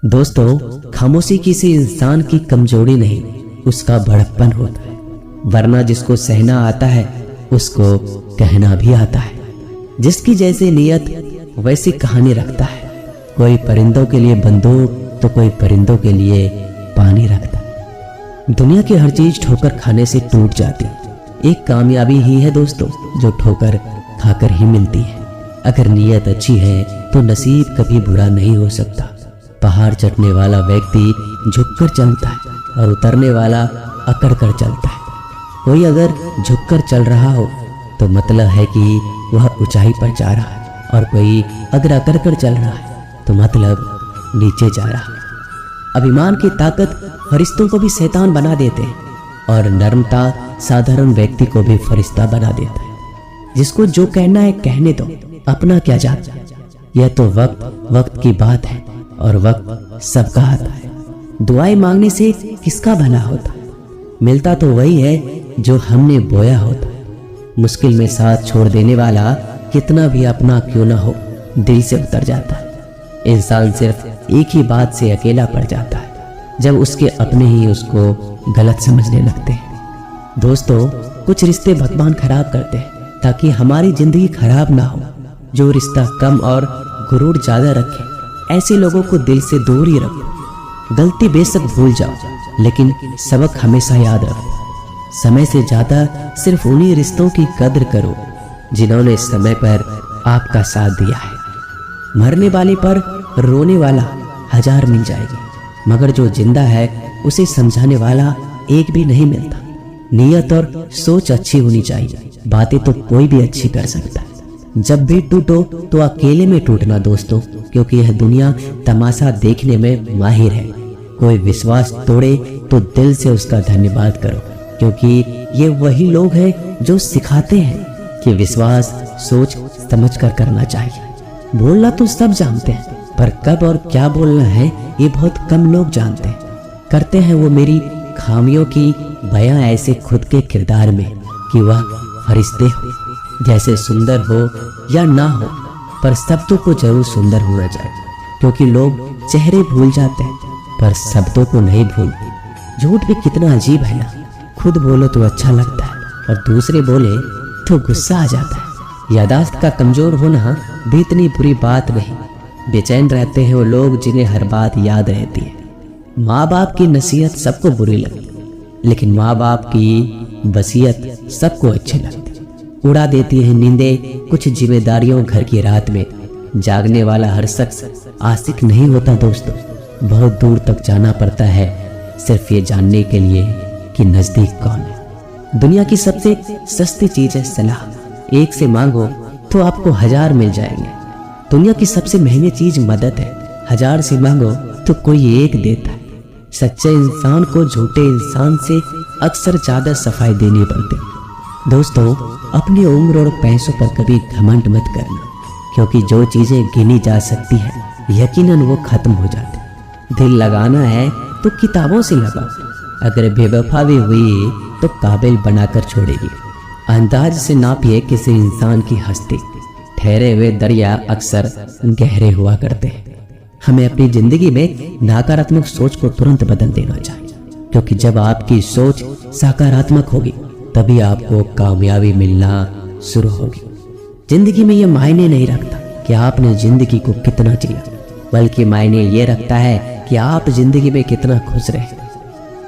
दोस्तों, खामोशी किसी इंसान की कमजोरी नहीं, उसका बड़प्पन होता है। वरना जिसको सहना आता है उसको कहना भी आता है। जिसकी जैसी नीयत वैसी कहानी रखता है। कोई परिंदों के लिए बंदूक तो कोई परिंदों के लिए पानी रखता है। दुनिया की हर चीज ठोकर खाने से टूट जाती है। एक कामयाबी ही है दोस्तों जो ठोकर खाकर ही मिलती है। अगर नीयत अच्छी है तो नसीब कभी बुरा नहीं हो सकता। पहाड़ चढ़ने वाला व्यक्ति झुककर चलता है और उतरने वाला अकड़ कर चलता है। कोई अगर झुककर चल रहा हो तो मतलब है कि वह ऊंचाई पर जा रहा है, और कोई अगर अकड़ कर चल रहा है तो मतलब नीचे जा रहा है। अभिमान की ताकत फरिश्तों को भी शैतान बना देते हैं, और नर्मता साधारण व्यक्ति को भी फरिश्ता बना देता है। जिसको जो कहना है कहने दो, अपना क्या जाता है। यह तो वक्त की बात है, और वक्त सबका आता है। दुआएं मांगने से किसका भला होता है? मिलता तो वही है जो हमने बोया होता है। मुश्किल में साथ छोड़ देने वाला कितना भी अपना क्यों ना हो, दिल से उतर जाता है। इंसान सिर्फ एक ही बात से अकेला पड़ जाता है, जब उसके अपने ही उसको गलत समझने लगते हैं। दोस्तों, कुछ रिश्ते भगवान खराब करते हैं ताकि हमारी जिंदगी खराब ना हो। जो रिश्ता कम और गुरूर ज्यादा रखे, ऐसे लोगों को दिल से दूर ही रखो। गलती बेशक भूल जाओ, लेकिन सबक हमेशा याद रखो। समय से ज्यादा सिर्फ उन्हीं रिश्तों की कद्र करो जिन्होंने समय पर आपका साथ दिया है। मरने वाले पर रोने वाला 1000 मिल जाएगी, मगर जो जिंदा है उसे समझाने वाला एक भी नहीं मिलता। नियत और सोच अच्छी होनी चाहिए। बातें तो कोई भी अच्छी कर सकता है। जब भी टूटो तो अकेले में टूटना दोस्तों, क्योंकि यह दुनिया तमाशा देखने में माहिर है। कोई विश्वास तोड़े तो दिल से उसका धन्यवाद करो, क्योंकि ये वही लोग हैं जो सिखाते हैं कि विश्वास सोच समझ कर करना चाहिए। बोलना तो सब जानते हैं, पर कब और क्या बोलना है ये बहुत कम लोग जानते हैं। करते हैं वो मेरी खामियों की बयां ऐसे खुद के किरदार में कि वह फरिश्ते हो। जैसे सुंदर हो या ना हो, पर शब्दों को जरूर सुंदर होना चाहिए, क्योंकि लोग चेहरे भूल जाते हैं पर शब्दों को नहीं भूलते। झूठ भी कितना अजीब है ना। खुद बोलो तो अच्छा लगता है और दूसरे बोले तो गुस्सा आ जाता है। यादाश्त का कमजोर होना भी इतनी बुरी बात नहीं। बेचैन रहते हैं वो लोग जिन्हें हर बात याद रहती है। माँ बाप की नसीहत सबको बुरी लगती, लेकिन माँ बाप की वसीयत सबको अच्छी लगती। उड़ा देती है नींदें कुछ जिम्मेदारियों घर की रात में। जागने वाला हर शख्स आशिक नहीं होता दोस्तों। बहुत दूर तक जाना पड़ता है सिर्फ ये जानने के लिए कि नजदीक कौन है। दुनिया की सबसे सस्ती चीज है सलाह। एक से मांगो तो आपको 1000 मिल जाएंगे। दुनिया की सबसे महंगी चीज मदद है। 1000 से मांगो तो कोई एक देता है। सच्चे इंसान को झूठे इंसान से अक्सर ज्यादा सफाई देनी पड़ती है। दोस्तों, अपनी उम्र और पैसों पर कभी घमंड मत करना, क्योंकि जो चीजें गिनी जा सकती है यकीनन वो खत्म हो जाती है। दिल लगाना है तो किताबों से लगाओ। अगर बेवफा भी हुई तो काबिल बनाकर छोड़ेगी। अंदाज से नापिए किसी इंसान की हस्ती। ठहरे हुए दरिया अक्सर गहरे हुआ करते हैं। हमें अपनी जिंदगी में नकारात्मक सोच को तुरंत बदल देना चाहिए, क्योंकि जब आपकी सोच सकारात्मक होगी तभी आपको कामयाबी मिलना शुरू होगी। जिंदगी में यह मायने नहीं रखता कि आपने जिंदगी को कितना जिया, बल्कि मायने ये रखता है कि आप जिंदगी में कितना खुश रहे।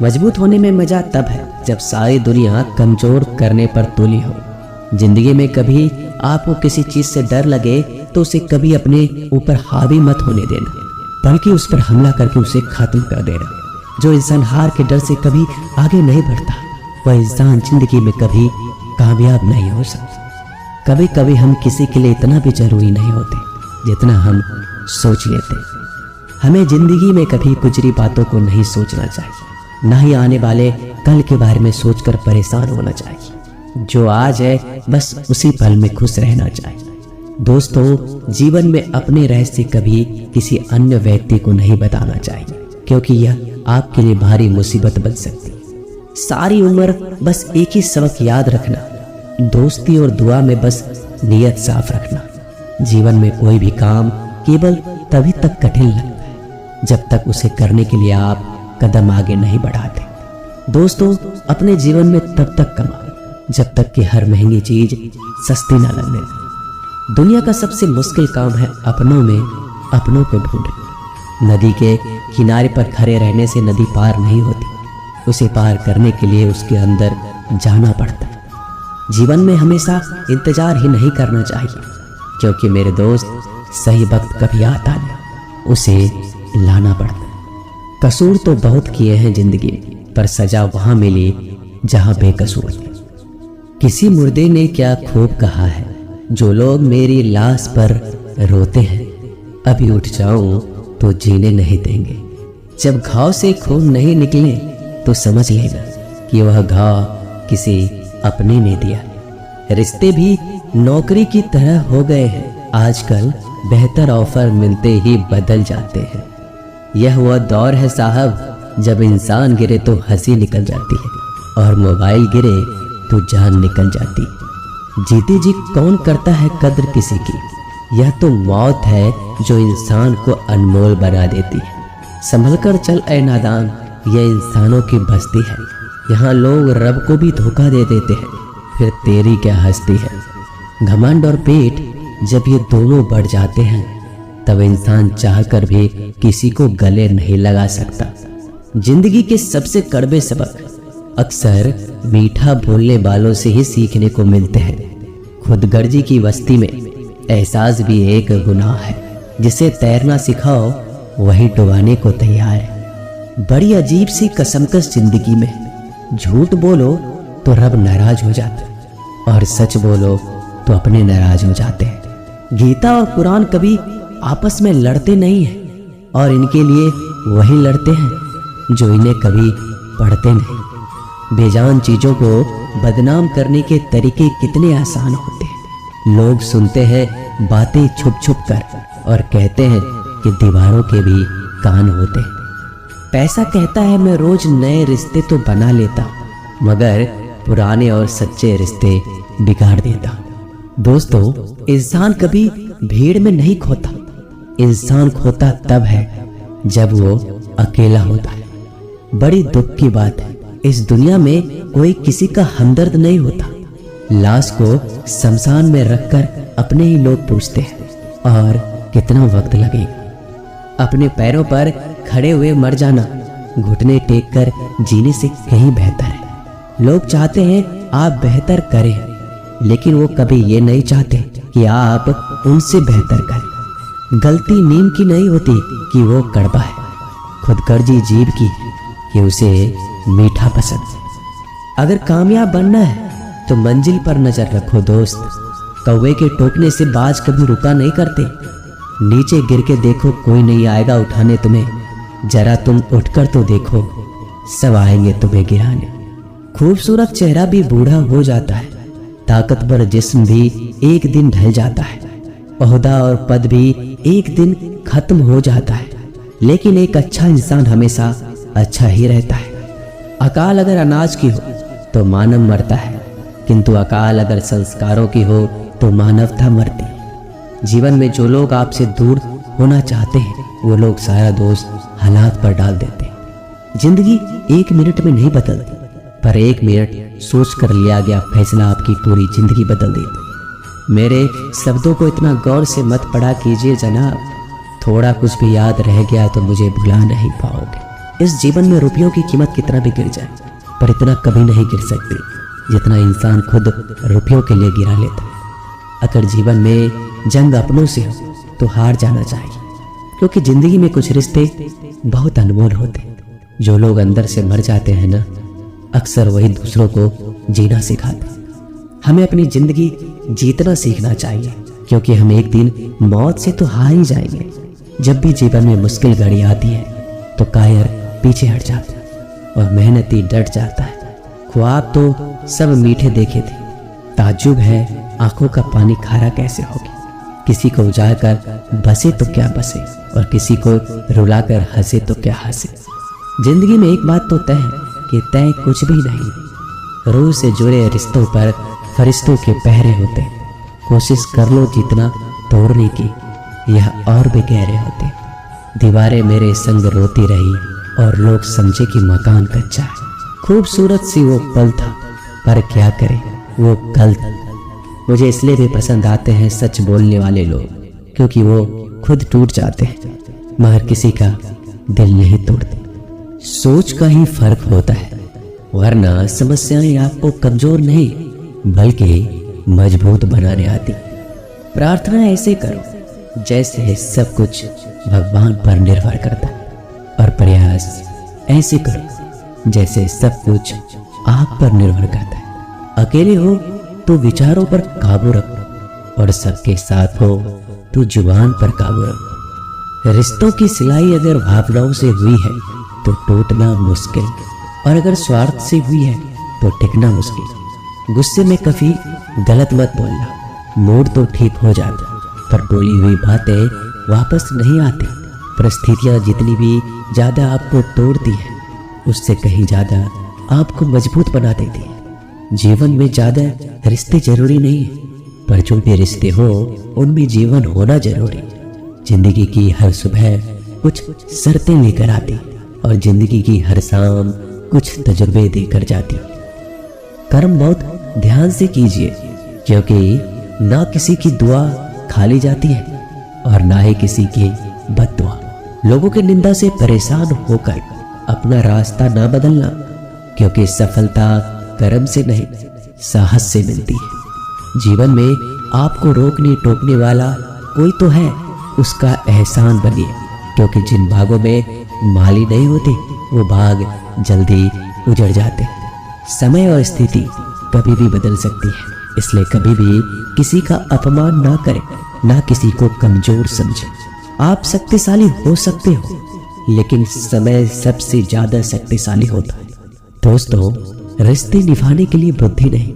मजबूत होने में मजा तब है जब सारी दुनिया कमजोर करने पर तुली हो। जिंदगी में कभी आपको किसी चीज से डर लगे तो उसे कभी अपने ऊपर हावी मत होने देना, बल्कि उस पर हमला करके उसे खत्म कर देना। जो इंसान हार के डर से कभी आगे नहीं बढ़ता, वह इंसान जिंदगी में कभी कामयाब नहीं हो सकता। कभी कभी हम किसी के लिए इतना भी जरूरी नहीं होते जितना हम सोच लेते। हमें जिंदगी में कभी गुजरी बातों को नहीं सोचना चाहिए, ना ही आने वाले कल के बारे में सोचकर परेशान होना चाहिए। जो आज है बस उसी पल में खुश रहना चाहिए। दोस्तों, जीवन में अपने रहस्य कभी किसी अन्य व्यक्ति को नहीं बताना चाहिए, क्योंकि यह आपके लिए भारी मुसीबत बन सकती है। सारी उम्र बस एक ही सबक याद रखना, दोस्ती और दुआ में बस नियत साफ रखना। जीवन में कोई भी काम केवल तभी तक कठिन लगता है जब तक उसे करने के लिए आप कदम आगे नहीं बढ़ाते। दोस्तों, अपने जीवन में तब तक कमाओ जब तक कि हर महंगी चीज सस्ती ना लगने लगे। दुनिया का सबसे मुश्किल काम है अपनों में अपनों को ढूंढना। नदी के किनारे पर खड़े रहने से नदी पार नहीं होती, उसे पार करने के लिए उसके अंदर जाना पड़ता है। जीवन में हमेशा इंतजार ही नहीं करना चाहिए, क्योंकि मेरे दोस्त सही वक्त कभी आता नहीं, उसे लाना पड़ता है। कसूर तो बहुत किए हैं जिंदगी में, पर सजा वहां मिली जहां बेकसूर थे। किसी मुर्दे ने क्या खूब कहा है, जो लोग मेरी लाश पर रोते हैं, अभी उठ जाऊं तो जीने नहीं देंगे। जब घाव से खून नहीं निकले तो समझ लेना कि वह घाव किसी अपने ने दिया। रिश्ते भी नौकरी की तरह हो गए हैं, आजकल बेहतर ऑफर मिलते ही बदल जाते हैं। यह वह दौर है साहब, जब इंसान गिरे तो हंसी निकल जाती है और मोबाइल गिरे तो जान निकल जाती है। जीते जी कौन करता है कद्र किसी की, यह तो मौत है जो इंसान को अनमोल बना देती है। संभल कर चल ऐ नादान, यह इंसानों की बस्ती है। यहाँ लोग रब को भी धोखा दे देते हैं, फिर तेरी क्या हस्ती है। घमंड और पेट जब ये दोनों बढ़ जाते हैं, तब इंसान चाहकर भी किसी को गले नहीं लगा सकता। जिंदगी के सबसे कड़वे सबक अक्सर मीठा बोलने वालों से ही सीखने को मिलते हैं। खुदगर्जी की बस्ती में एहसास भी एक गुनाह है, जिसे तैरना सिखाओ वही डुबाने को तैयार है। बड़ी अजीब सी कसमकस जिंदगी में, झूठ बोलो तो रब नाराज हो जाता है और सच बोलो तो अपने नाराज हो जाते हैं। गीता और कुरान कभी आपस में लड़ते नहीं हैं, और इनके लिए वही लड़ते हैं जो इन्हें कभी पढ़ते नहीं। बेजान चीजों को बदनाम करने के तरीके कितने आसान होते हैं। लोग सुनते हैं बातें छुप छुप कर और कहते हैं कि दीवारों के भी कान होते हैं। पैसा कहता है मैं रोज नए रिश्ते तो बना लेता, मगर पुराने और सच्चे रिश्ते बिगाड़ देता। दोस्तों, इंसान कभी भीड़ में नहीं खोता, इंसान खोता तब है जब वो अकेला होता है। बड़ी दुख की बात है, इस दुनिया में कोई किसी का हमदर्द नहीं होता। लाश को शमशान में रखकर अपने ही लोग पूछते हैं, और कितना वक्त लगेगा। अपने पैरों पर खड़े हुए मर जाना घुटने टेक कर जीने से कहीं बेहतर है। लोग चाहते हैं आप बेहतर करें, लेकिन वो कभी ये नहीं चाहते कि आप उनसे बेहतर करें। गलती नीम की नहीं होती कि वो कड़वा है, खुदगर्जी जीभ की कि उसे मीठा पसंद है। अगर कामयाब बनना है तो मंजिल पर नजर रखो दोस्त। कौवे के टोकने से बाज कभी रुका नहीं करते। नीचे गिर के देखो, कोई नहीं आएगा उठाने तुम्हें। जरा तुम उठकर तो देखो, सब आएंगे तुम्हें गिराने। खूबसूरत चेहरा भी बूढ़ा हो जाता है, ताकतवर जिस्म भी एक दिन ढल जाता है, ओहदा और पद भी एक दिन खत्म हो जाता है, लेकिन एक अच्छा इंसान हमेशा अच्छा ही रहता है। अकाल अगर अनाज की हो तो मानव मरता है, किंतु अकाल अगर संस्कारों की हो तो मानवता मरती है। जीवन में जो लोग आपसे दूर होना चाहते हैं, वो लोग सारा दोष हालात पर डाल देते हैं। जिंदगी एक मिनट में नहीं बदलती, पर एक मिनट सोच कर लिया गया फैसला आपकी पूरी जिंदगी बदल देती है। मेरे शब्दों को इतना गौर से मत पढ़ा कीजिए जनाब, थोड़ा कुछ भी याद रह गया तो मुझे भुला नहीं पाओगे। इस जीवन में रुपयों की कीमत कितना भी गिर जाए, पर इतना कभी नहीं गिर सकती जितना इंसान खुद रुपयों के लिए गिरा लेता है। अगर जीवन में जंग अपनों से हो तो हार जाना चाहिए, क्योंकि जिंदगी में कुछ रिश्ते बहुत अनमोल होते हैं। जो लोग अंदर से मर जाते हैं ना, अक्सर वही दूसरों को जीना सिखाते हैं। हमें अपनी जिंदगी जीतना सीखना चाहिए, क्योंकि हम एक दिन मौत से तो हार ही जाएंगे। जब भी जीवन में मुश्किल घड़ी आती है तो कायर पीछे हट जाता है और मेहनती डट जाता है। ख्वाब तो सब मीठे देखे थे, ताज्जुब है आंखों का पानी खारा कैसे हो गया। किसी को उजागर बसे तो क्या बसे, और किसी को रुलाकर हंसे तो क्या हंसे। जिंदगी में एक बात तो तय है कि तय कुछ भी नहीं। रूह से जुड़े रिश्तों पर फरिश्तों के पहरे होते हैं। कोशिश कर लो जितना तोड़ने की, यह और भी गहरे होते। दीवारें मेरे संग रोती रही और लोग समझे कि मकान कच्चा है। खूबसूरत सी वो पल था, पर क्या करें वो कल था। मुझे इसलिए भी पसंद आते हैं सच बोलने वाले लोग, क्योंकि वो खुद टूट जाते हैं मगर किसी का दिल नहीं तोड़ते। सोच का ही फर्क होता है, वरना समस्याएं आपको कमजोर नहीं बल्कि मजबूत बनाने आती। प्रार्थना ऐसे करो जैसे सब कुछ भगवान पर निर्भर करता है, और प्रयास ऐसे करो जैसे सब कुछ आप पर निर्भर करता है। अकेले हो तो विचारों पर काबू रखो, और सबके साथ हो तो जुबान पर काबू रखो। रिश्तों की सिलाई अगर भावनाओं से हुई है तो टूटना मुश्किल, और अगर स्वार्थ से हुई है तो टिकना मुश्किल। गुस्से में कभी गलत मत बोलना, मूड तो ठीक हो जाता पर बोली हुई बातें वापस नहीं आती। परिस्थितियां जितनी भी ज्यादा आपको तोड़ती है, उससे कहीं ज्यादा आपको मजबूत बना देती है। जीवन में ज्यादा रिश्ते जरूरी नहीं है, पर जो भी रिश्ते हो उनमें जीवन होना जरूरी। जिंदगी की हर सुबह कुछ शर्तें लेकर आती, और जिंदगी की हर शाम कुछ तजुर्बे देकर जाती। कर्म बहुत ध्यान से कीजिए, क्योंकि ना किसी की दुआ खाली जाती है और ना ही किसी की बद्दुआ। लोगों की निंदा से परेशान होकर अपना रास्ता ना बदलना, क्योंकि सफलता कर्म से नहीं साहस से मिलती है। जीवन में आपको रोकने टोकने वाला कोई तो है, उसका एहसान बनिए, क्योंकि जिन भागों में माली नहीं होती वो भाग जल्दी उजड़ जाते। समय और स्थिति कभी भी बदल सकती है, इसलिए कभी भी किसी का अपमान ना करें, ना किसी को कमजोर समझें। आप शक्तिशाली हो सकते हो, लेकिन समय सबसे ज्यादा शक्तिशाली होता है। दोस्तों, रिश्ते निभाने के लिए बुद्धि नहीं,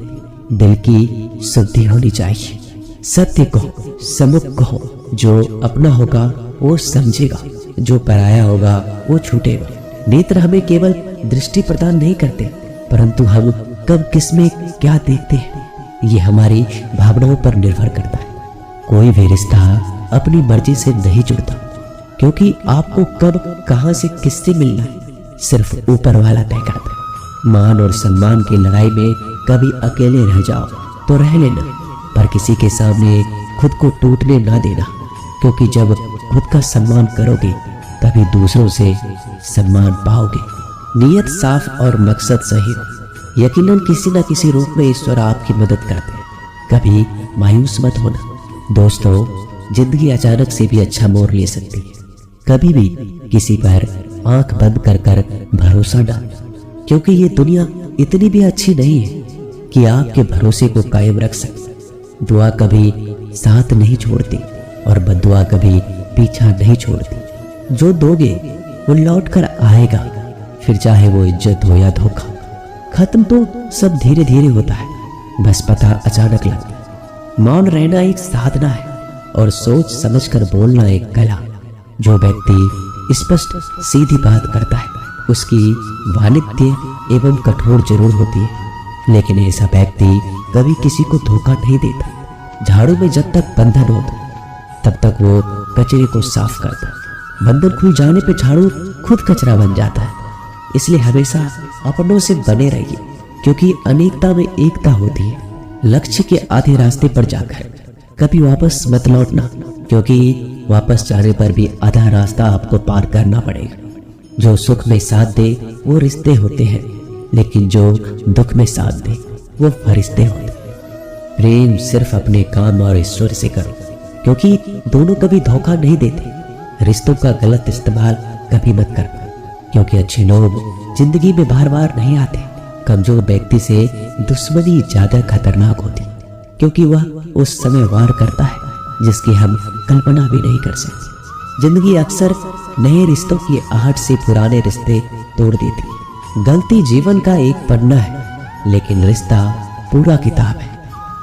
दिल की शुद्धि होनी चाहिए। सत्य कहो, सम्मुख कहो, जो अपना होगा वो समझेगा, जो पराया होगा वो छूटेगा। नेत्र हमें केवल दृष्टि प्रदान नहीं करते, परंतु हम कब किस में क्या देखते हैं ये हमारी भावनाओं पर निर्भर करता है। कोई भी रिश्ता अपनी मर्जी से नहीं जुड़ता, क्योंकि आपको कब कहां से किससे मिलना है सिर्फ ऊपर वाला तय करता है। मान और सम्मान की लड़ाई में कभी अकेले रह जाओ तो रह लेना, पर किसी के सामने खुद को टूटने ना देना, क्योंकि जब खुद का सम्मान करोगे तभी दूसरों से सम्मान पाओगे। नियत साफ और मकसद सही हो, यकीनन किसी न किसी रूप में ईश्वर आपकी मदद करते हैं। कभी मायूस मत होना। दोस्तों, जिंदगी अचानक से भी अच्छा मोड़ ले सकती है। कभी भी किसी पर आंख बंद कर कर भरोसा ना, क्योंकि ये दुनिया इतनी भी अच्छी नहीं है कि आपके भरोसे को कायम रख सके। दुआ कभी साथ नहीं छोड़ती और बद्दुआ कभी पीछा नहीं छोड़ती। जो दोगे वो लौट कर आएगा, फिर चाहे वो इज्जत हो या धोखा। खत्म तो सब धीरे धीरे होता है, बस पता अचानक लगता है। मौन रहना एक साधना है और सोच समझकर बोलना एक कला। जो व्यक्ति स्पष्ट सीधी बात करता है उसकी वाणिज्य एवं कठोर जरूर होती है, लेकिन ऐसा व्यक्ति कभी किसी को धोखा नहीं देता। झाड़ू में जब तक बंधन होता तब तक वो कचरे को साफ करता है। बंधन खुल जाने पे झाड़ू खुद कचरा बन जाता है। इसलिए हमेशा अपनों से बने रहिए, क्योंकि अनेकता में एकता होती है। लक्ष्य के आधे रास्ते पर जाकर कभी वापस मत लौटना, क्योंकि वापस जाने पर भी आधा रास्ता आपको पार करना पड़ेगा। जो सुख में साथ दे वो रिश्ते होते हैं, लेकिन जो दुख में साथ दे वो फरिश्ते होते हैं। प्रेम सिर्फ अपने काम और ईश्वर से करो, क्योंकि दोनों कभी धोखा नहीं देते। रिश्तों का गलत इस्तेमाल कभी मत करना, क्योंकि अच्छे लोग जिंदगी में बार बार नहीं आते। कमजोर व्यक्ति से दुश्मनी ज्यादा खतरनाक होती, क्योंकि वह उस समय वार करता है जिसकी हम कल्पना भी नहीं कर सकते। जिंदगी अक्सर नए रिश्तों की आहट से पुराने रिश्ते तोड़ देती है। गलती जीवन का एक पन्ना है, लेकिन रिश्ता पूरा किताब है।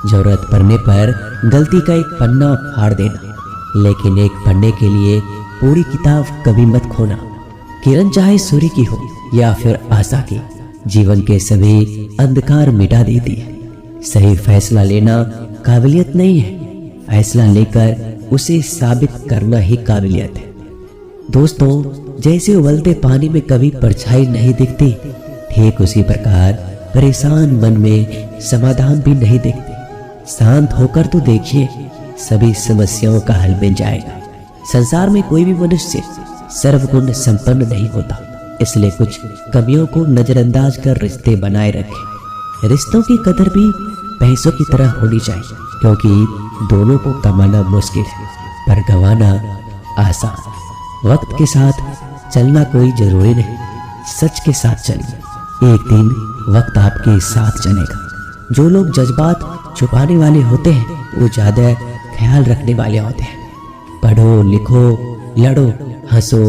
जरूरत पड़ने पर गलती का एक पन्ना फाड़ देना, लेकिन एक पन्ने के लिए पूरी किताब कभी मत खोना। किरण चाहे सूर्य की हो या फिर आशा की, जीवन के सभी अंधकार मिटा देती है। सही फैसला लेना काबिलियत नहीं है, फैसला लेकर उसे साबित करना ही काबिलियत है। दोस्तों, जैसे उबलते पानी में कभी परछाई नहीं दिखती, ठीक उसी प्रकार परेशान मन में समाधान भी नहीं दिखते। शांत होकर तो देखिए, सभी समस्याओं का हल मिल जाएगा। संसार में कोई भी मनुष्य सर्वगुण संपन्न नहीं होता, इसलिए कुछ कमियों को नजरअंदाज कर रिश्ते बनाए रखें। रिश्तों की कदर भी पैसों की तरह होनी चाहिए, क्योंकि दोनों को कमाना मुश्किल है पर गंवाना आसान। वक्त के साथ चलना कोई जरूरी नहीं, सच के साथ चलिए, एक दिन वक्त आपके साथ चलेगा। जो लोग जज्बात छुपाने वाले होते हैं वो ज्यादा ख्याल रखने वाले होते हैं। पढ़ो, लिखो, लड़ो, हंसो,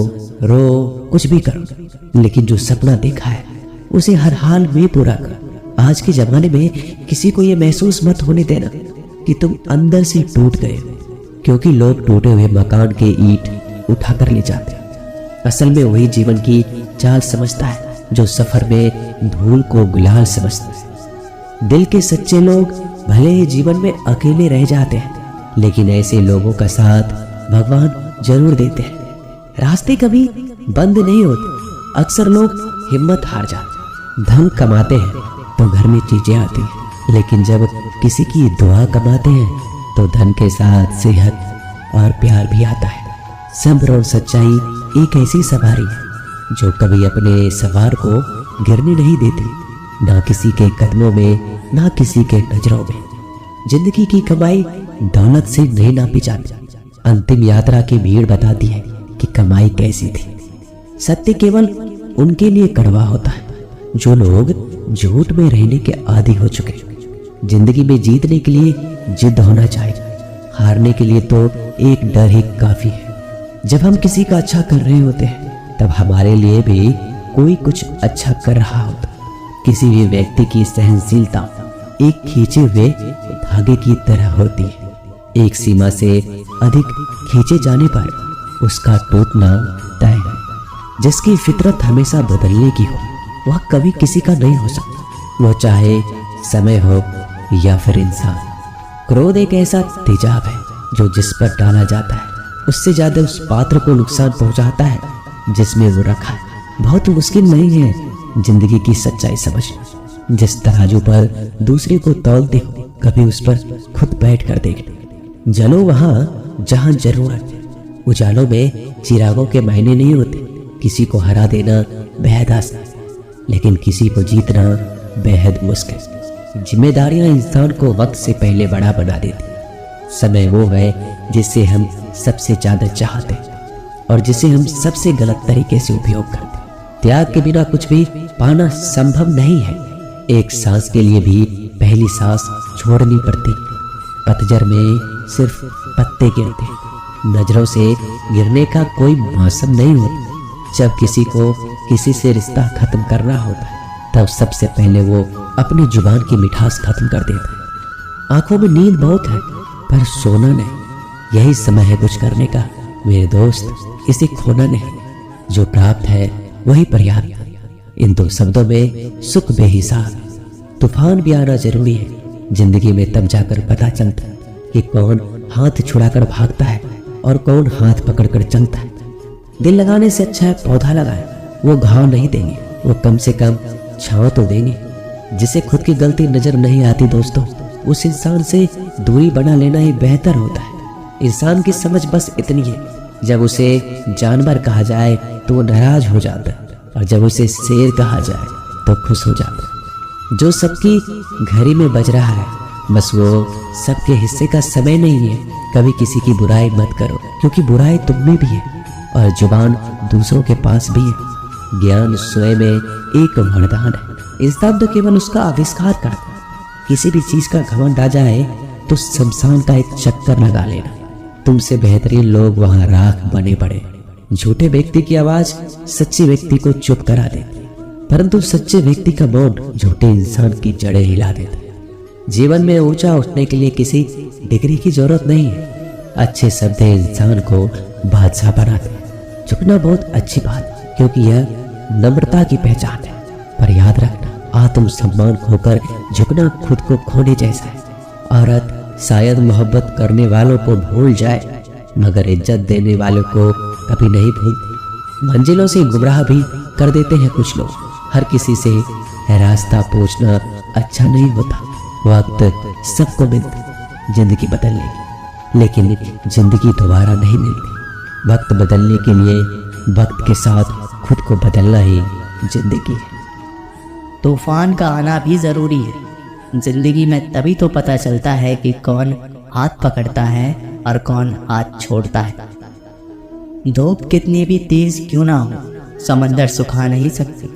रो, कुछ भी करो, लेकिन जो सपना देखा है उसे हर हाल में पूरा करो। आज के जमाने में किसी को ये महसूस मत होने देना कि तुम अंदर से टूट गए, क्योंकि लोग टूटे हुए मकान के ईंट उठा कर ले जाते हैं। असल में वही जीवन की चाल समझता है जो सफर में धूल को गुलाल समझता है। दिल के सच्चे लोग भले ही जीवन में अकेले रह जाते हैं, लेकिन ऐसे लोगों का साथ भगवान जरूर देते हैं। रास्ते कभी बंद नहीं होते। अक्सर लोग हिम्मत हार जाते। धन कमाते हैं तो घर में चीजें आती हैं, लेकिन जब किसी की दुआ कमाते हैं तो धन के साथ सेहत और प्यार भी आता है। सब्र और सच्चाई एक ऐसी सवारी है जो कभी अपने सवार को गिरने नहीं देती, ना किसी के कदमों में, ना किसी के नजरों में। जिंदगी की कमाई दौलत से नहीं नापी जाती। अंतिम यात्रा की भीड़ बताती है कि कमाई कैसी थी। सत्य केवल उनके लिए कड़वा होता है जो लोग झूठ में रहने के आदी हो चुके। जिंदगी में जीतने के लिए जिद होना चाहिए, हारने के लिए तो एक डर ही काफी है। जब हम किसी का अच्छा कर रहे होते हैं तब हमारे लिए भी कोई कुछ अच्छा कर रहा होता। किसी भी व्यक्ति की सहनशीलता एक खींचे हुए धागे की तरह होती है। एक सीमा से अधिक खींचे जाने पर उसका टूटना तय है। जिसकी फितरत हमेशा बदलने की हो वह कभी किसी का नहीं हो सकता, वो चाहे समय हो या फिर इंसान। क्रोध एक ऐसा तेजाब है जो जिस पर डाला जाता है उससे ज्यादा उस पात्र को नुकसान पहुंचाता है जिसमें वो रखा है। बहुत मुश्किल नहीं है जिंदगी की सच्चाई समझना। जिस तराजू पर दूसरे को तौलते हो कभी उस पर खुद बैठ कर देखना। जलो वहां जहां जरूरत है। उजालों में चिरागों के मायने नहीं होते। किसी को हरा देना बेहद आसान, लेकिन किसी को जीतना बेहद मुश्किल। जिम्मेदारियां इंसान को वक्त से पहले बड़ा बना देती। समय वो है जिसे हम सबसे ज्यादा चाहते हैं और जिसे हम सबसे गलत तरीके से उपयोग करते हैं। त्याग के बिना कुछ भी पाना संभव नहीं है। एक सांस के लिए भी पहली सांस छोड़नी पड़ती। पतझड़ में सिर्फ पत्ते गिरते, नजरों से गिरने का कोई मौसम नहीं होता। जब किसी को किसी से रिश्ता खत्म करना होता है तब सबसे पहले वो अपनी जुबान की मिठास खत्म कर देता है। आंखों में नींद बहुत है पर सोना नहीं। यही समय है कुछ करने का मेरे दोस्त, इसे खोना नहीं। जो प्राप्त है वही पर्याप्त। इन दो शब्दों में सुख बेहिसाब। तूफान भी आना जरूरी है। जिंदगी में तब जाकर पता चलता है कि कौन हाथ छुड़ाकर भागता है और कौन हाथ पकड़कर चलता है। दिल लगाने से अच्छा है पौधा लगाए। वो घाव नहीं देंगे, वो कम से कम छांव तो देंगे। जिसे खुद की गलती नजर नहीं आती दोस्तों, उस इंसान से दूरी बना लेना ही बेहतर होता है। इंसान की समझ बस इतनी है, जब उसे जानवर कहा जाए तो वो नाराज हो जाता है और जब उसे शेर कहा जाए तो खुश हो जाता है। जो सबकी घड़ी में बज रहा है बस वो सबके हिस्से का समय नहीं है। कभी किसी की बुराई मत करो, क्योंकि बुराई तुम में भी है और जुबान दूसरों के पास भी है। ज्ञान स्वयं में एक वरदान है। इंसान तो केवल उसका आविष्कार करता है। किसी भी चीज का घमंड आ जाए तो शमशान का एक चक्कर लगा लेना। तुमसे बेहतरीन लोग वहां राख बने पड़े। झूठे व्यक्ति की आवाज सच्चे व्यक्ति को चुप करा देती, परंतु सच्चे व्यक्ति का मौन झूठे इंसान की जड़ें हिला देता है। जीवन में ऊंचा उठने के लिए किसी डिग्री की जरूरत नहीं है। अच्छे शब्द इंसान को बादशाह बनाते हैं। झुकना बहुत अच्छी बात है, क्योंकि यह नम्रता की पहचान है। पर याद रखना, आत्मसम्मान खोकर झुकना खुद को खोने जैसा है। औरत शायद मोहब्बत करने वालों को भूल जाए, मगर इज्जत देने वालों को कभी नहीं भूलते। मंजिलों से गुमराह भी कर देते हैं कुछ लोग। हर किसी से रास्ता पूछना अच्छा नहीं होता। वक्त सबको मिलता जिंदगी बदलने की, लेकिन जिंदगी दोबारा नहीं मिलती। वक्त बदलने के लिए वक्त के साथ खुद को बदलना ही जिंदगी है। तूफान का आना भी ज़रूरी है। जिंदगी में तभी तो पता चलता है कि कौन हाथ पकड़ता है और कौन हाथ छोड़ता है। धूप कितनी भी तेज क्यों ना हो, समंदर सुखा नहीं सकती।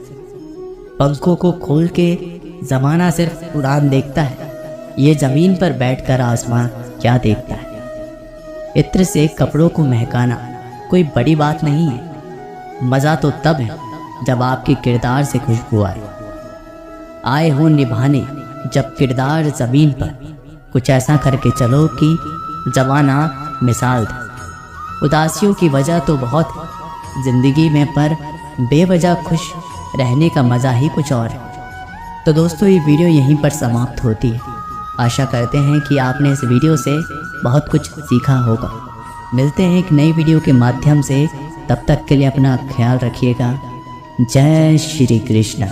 पंखों को खोल के ज़माना सिर्फ उड़ान देखता है। ये ज़मीन पर बैठकर आसमां क्या देखता है। इत्र से कपड़ों को महकाना कोई बड़ी बात नहीं है। मज़ा तो तब है जब आपके किरदार से खुशबू आए हो निभाने। जब किरदार ज़मीन पर कुछ ऐसा करके चलो कि जवाना मिसाल दे। उदासियों की वजह तो बहुत है ज़िंदगी में, पर बेवजह खुश रहने का मज़ा ही कुछ और है। तो दोस्तों, ये वीडियो यहीं पर समाप्त होती है। आशा करते हैं कि आपने इस वीडियो से बहुत कुछ सीखा होगा। मिलते हैं एक नई वीडियो के माध्यम से। तब तक के लिए अपना ख्याल रखिएगा। जय श्री कृष्ण।